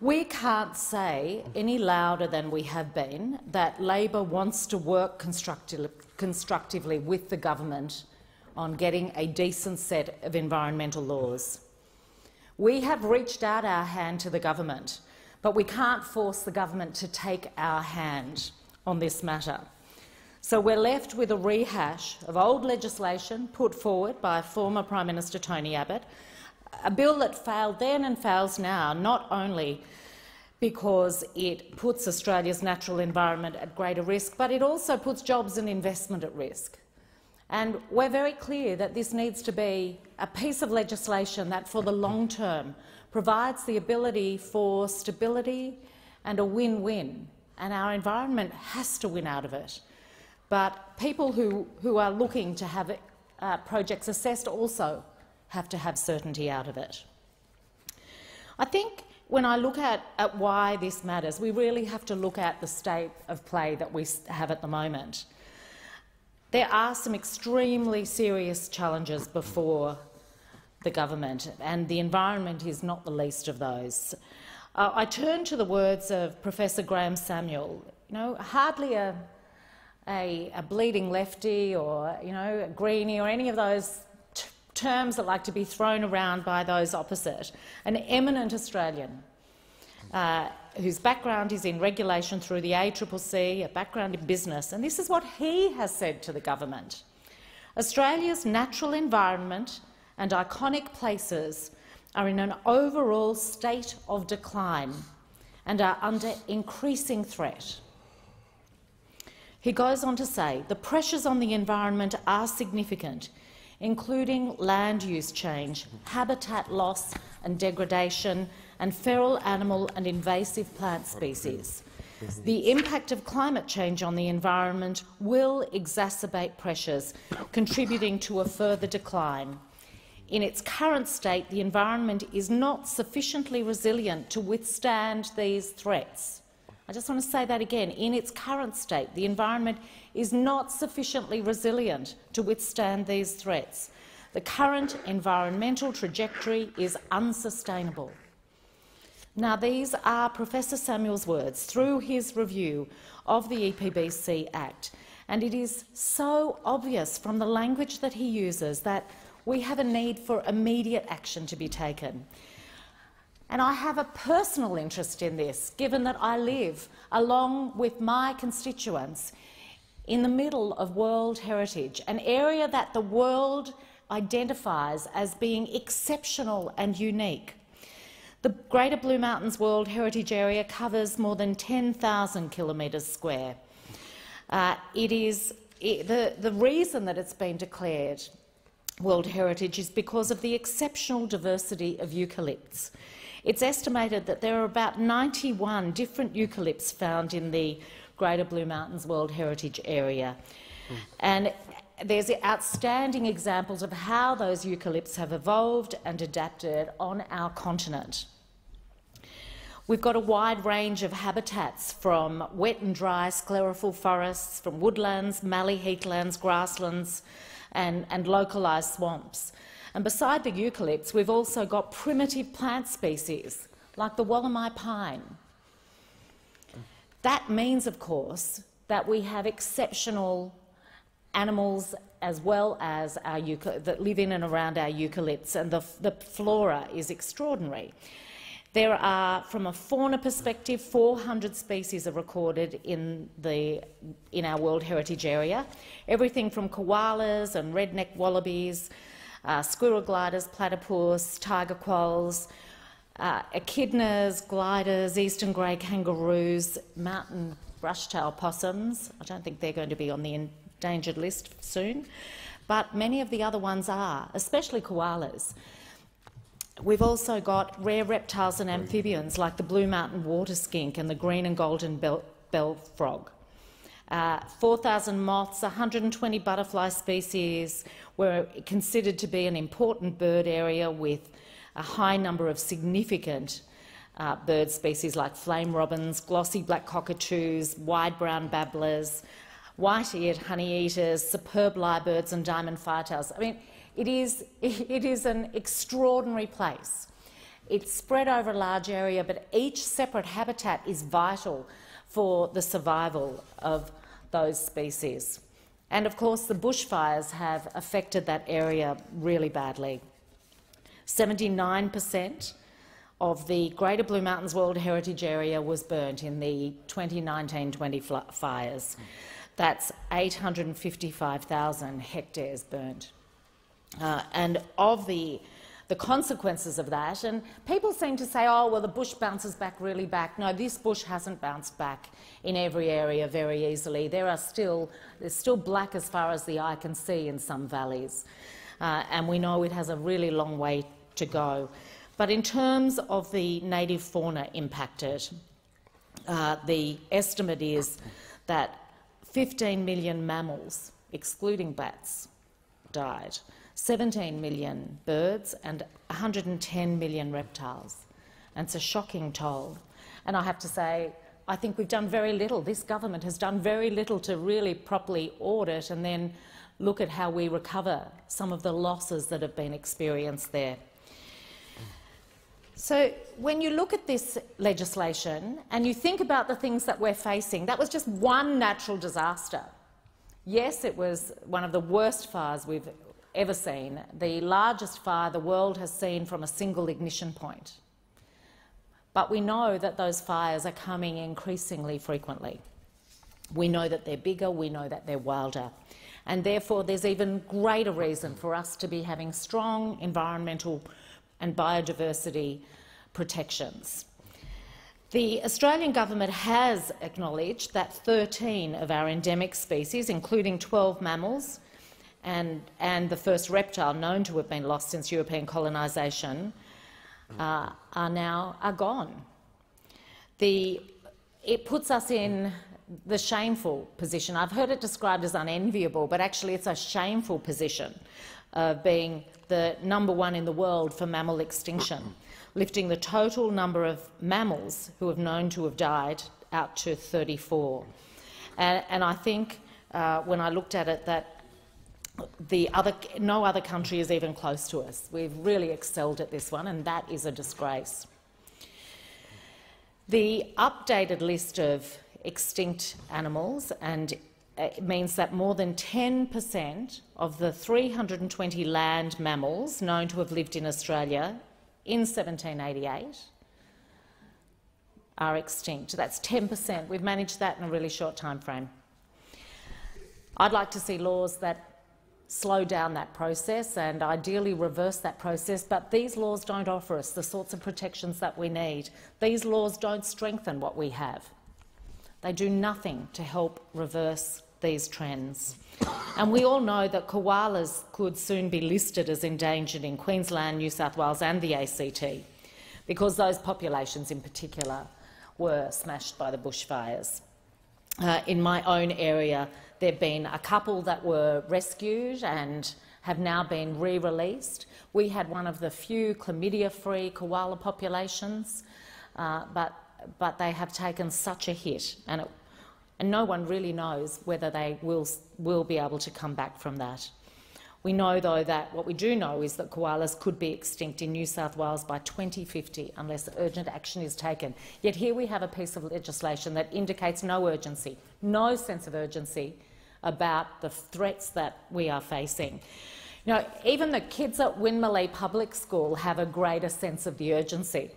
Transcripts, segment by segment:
We can't say any louder than we have been that Labor wants to work constructively with the government on getting a decent set of environmental laws. We have reached out our hand to the government, but we can't force the government to take our hand on this matter. So we're left with a rehash of old legislation put forward by former Prime Minister Tony Abbott, a bill that failed then and fails now, not only because it puts Australia's natural environment at greater risk, but it also puts jobs and investment at risk. And we're very clear that this needs to be a piece of legislation that, for the long term, provides the ability for stability and a win-win, and our environment has to win out of it. But people who are looking to have projects assessed also have to have certainty out of it. I think when I look at why this matters, we really have to look at the state of play that we have at the moment. There are some extremely serious challenges before the government, and the environment is not the least of those. I turn to the words of Professor Graham Samuel. Hardly a bleeding lefty or a greenie or any of those terms that like to be thrown around by those opposite. An eminent Australian whose background is in regulation through the ACCC, a background in business, and this is what he has said to the government. Australia's natural environment and iconic places are in an overall state of decline and are under increasing threat. He goes on to say, the pressures on the environment are significant, including land use change, habitat loss and degradation, and feral animal and invasive plant species. The impact of climate change on the environment will exacerbate pressures, contributing to a further decline. In its current state, the environment is not sufficiently resilient to withstand these threats. I just want to say that again. In its current state, the environment is not sufficiently resilient to withstand these threats. The current environmental trajectory is unsustainable. Now, these are Professor Samuel's words through his review of the EPBC Act, and it is so obvious from the language that he uses that we have a need for immediate action to be taken. And I have a personal interest in this, given that I live, along with my constituents, in the middle of World Heritage, an area that the world identifies as being exceptional and unique. The Greater Blue Mountains World Heritage Area covers more than 10,000 kilometres square. The reason that it's been declared World Heritage is because of the exceptional diversity of eucalypts. It's estimated that there are about 91 different eucalypts found in the Greater Blue Mountains World Heritage Area. And there's outstanding examples of how those eucalypts have evolved and adapted on our continent. We've got a wide range of habitats, from wet and dry sclerophyll forests, from woodlands, mallee heathlands, grasslands and localised swamps. And beside the eucalypts, we've also got primitive plant species like the Wallamai pine. That means, of course, that we have exceptional animals as well as our that live in and around our eucalypts, and the flora is extraordinary. There are, from a fauna perspective, 400 species are recorded in our World Heritage Area. Everything from koalas and redneck wallabies, squirrel gliders, platypus, tiger quolls, echidnas, gliders, eastern grey kangaroos, mountain brush-tail possums. I don't think they're going to be on the endangered list soon, but many of the other ones are, especially koalas. We've also got rare reptiles and amphibians like the blue mountain water skink and the green and golden bell frog. 4,000 moths, 120 butterfly species were considered to be an important bird area, with a high number of significant bird species like flame robins, glossy black cockatoos, wide brown babblers, white-eared honey-eaters, superb lyrebirds and diamond firetails. I mean, it is an extraordinary place. It's spread over a large area, but each separate habitat is vital for the survival of those species. And of course, the bushfires have affected that area really badly. 79% of the Greater Blue Mountains World Heritage Area was burnt in the 2019-20 fires. That's 855,000 hectares burnt. And of the consequences of that, and people seem to say, oh, well, the bush bounces back really back. No, this bush hasn't bounced back in every area very easily. There's still black as far as the eye can see in some valleys, and we know it has a really long way to go. But in terms of the native fauna impacted, the estimate is that 15 million mammals, excluding bats, died, 17 million birds and 110 million reptiles. And it's a shocking toll. And I have to say, I think we've done very little. This government has done very little to really properly audit and then look at how we recover some of the losses that have been experienced there. So when you look at this legislation and you think about the things that we're facing, that was just one natural disaster. Yes, it was one of the worst fires we've ever seen, the largest fire the world has seen from a single ignition point. But we know that those fires are coming increasingly frequently. We know that they're bigger, we know that they're wilder, and therefore there's even greater reason for us to be having strong environmental and biodiversity protections. The Australian government has acknowledged that 13 of our endemic species, including 12 mammals and the first reptile known to have been lost since European colonisation, are gone. It puts us in the shameful position. I've heard it described as unenviable, but actually it's a shameful position of being the #1 in the world for mammal extinction, lifting the total number of mammals who have known to have died out to 34. And I think when I looked at it that no other country is even close to us. We've really excelled at this one, and that is a disgrace. The updated list of extinct animals and it means that more than 10% of the 320 land mammals known to have lived in Australia in 1788 are extinct. That's 10%. We've managed that in a really short time frame. I'd like to see laws that slow down that process and ideally reverse that process, but these laws don't offer us the sorts of protections that we need. These laws don't strengthen what we have. They do nothing to help reverse these trends. And we all know that koalas could soon be listed as endangered in Queensland, New South Wales and the ACT, because those populations in particular were smashed by the bushfires. In my own area, there have been a couple that were rescued and have now been re-released. We had one of the few chlamydia-free koala populations, but they have taken such a hit, and no one really knows whether they will be able to come back from that. We know, though, that what we do know is that koalas could be extinct in New South Wales by 2050 unless urgent action is taken. Yet here we have a piece of legislation that indicates no urgency, no sense of urgency about the threats that we are facing. You know, even the kids at Winmalee Public School have a greater sense of the urgency.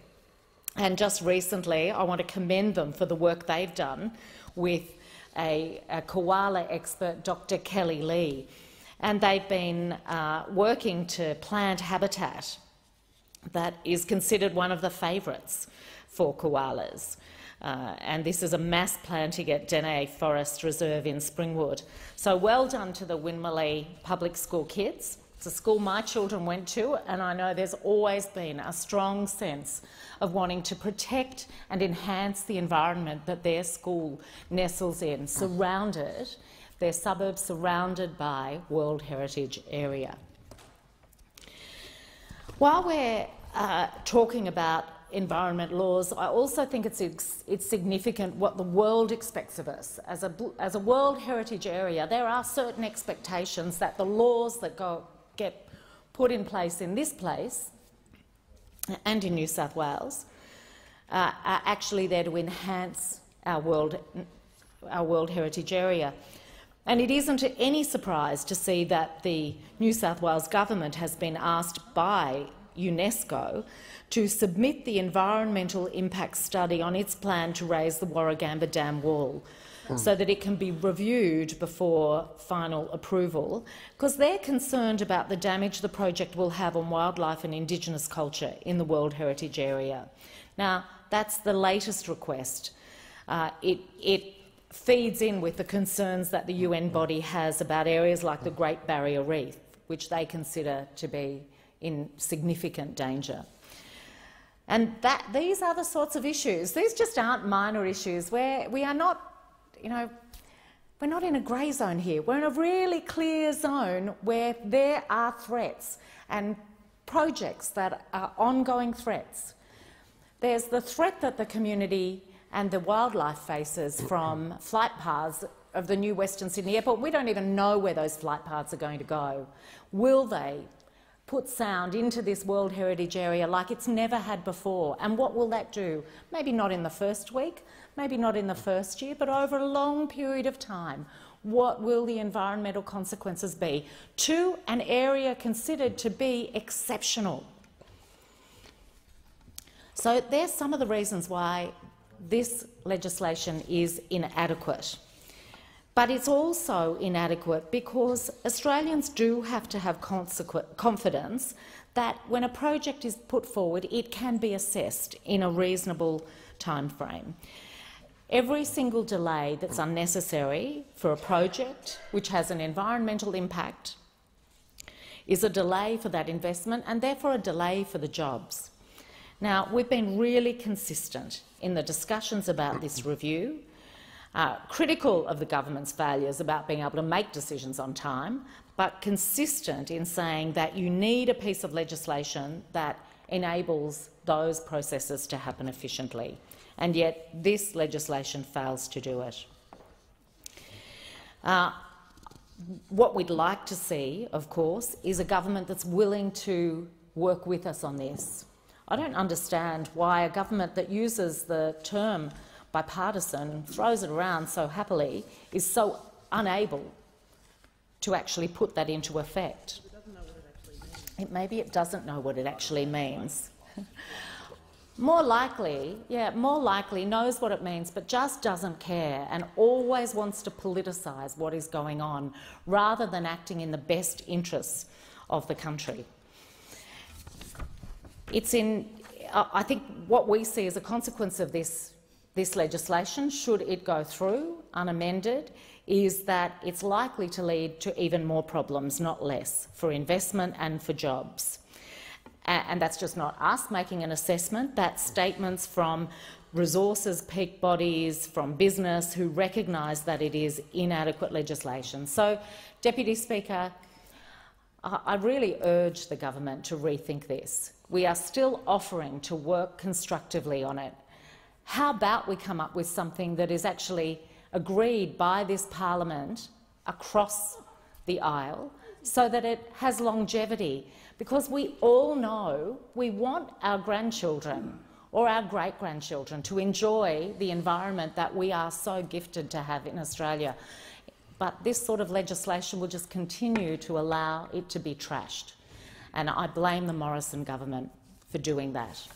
And just recently, I want to commend them for the work they've done with a koala expert, Dr. Kelly Lee. And they've been working to plant habitat that is considered one of the favourites for koalas. And this is a mass planting at Dene Forest Reserve in Springwood. So well done to the Winmalee Public School kids. It's a school my children went to, and I know there's always been a strong sense of wanting to protect and enhance the environment that their school nestles in, their suburbs surrounded by World Heritage Area. While we're talking about environment laws, I also think it's significant what the world expects of us. As a World Heritage Area, there are certain expectations that the laws that get put in place in this place and in New South Wales are actually there to enhance our World Heritage Area. And it isn't any surprise to see that the New South Wales Government has been asked by UNESCO to submit the environmental impact study on its plan to raise the Warragamba Dam wall so that it can be reviewed before final approval, because they're concerned about the damage the project will have on wildlife and Indigenous culture in the World Heritage Area. Now, that's the latest request. It feeds in with the concerns that the UN body has about areas like the Great Barrier Reef, which they consider to be in significant danger. And these are the sorts of issues. These just aren't minor issues where we are not, we're not in a grey zone here. We're in a really clear zone where there are threats and projects that are ongoing threats. There's the threat that the community and the wildlife faces from flight paths of the new Western Sydney Airport. We don't even know where those flight paths are going to go. Will they put sound into this World Heritage Area like it's never had before? And what will that do? Maybe not in the first week, maybe not in the first year, but over a long period of time. What will the environmental consequences be to an area considered to be exceptional? So there's some of the reasons why this legislation is inadequate. But it's also inadequate because Australians do have to have confidence that when a project is put forward, it can be assessed in a reasonable timeframe. Every single delay that's unnecessary for a project which has an environmental impact is a delay for that investment and therefore a delay for the jobs. Now, we've been really consistent in the discussions about this review, critical of the government's failures about being able to make decisions on time, but consistent in saying that you need a piece of legislation that enables those processes to happen efficiently. And yet this legislation fails to do it. What we'd like to see, of course, is a government that's willing to work with us on this. I don't understand why a government that uses the term bipartisan and throws it around so happily is so unable to actually put that into effect. Maybe it doesn't know what it actually means. More likely knows what it means but just doesn't care and always wants to politicise what is going on rather than acting in the best interests of the country. I think what we see as a consequence of this legislation, should it go through unamended, is that it's likely to lead to even more problems, not less, for investment and for jobs. And that's just not us making an assessment. That's statements from resources peak bodies, from business, who recognise that it is inadequate legislation. So, Deputy Speaker, I really urge the government to rethink this. We are still offering to work constructively on it. How about we come up with something that is actually agreed by this parliament across the aisle so that it has longevity? Because we all know we want our grandchildren or our great-grandchildren to enjoy the environment that we are so gifted to have in Australia. But this sort of legislation will just continue to allow it to be trashed. And I blame the Morrison government for doing that.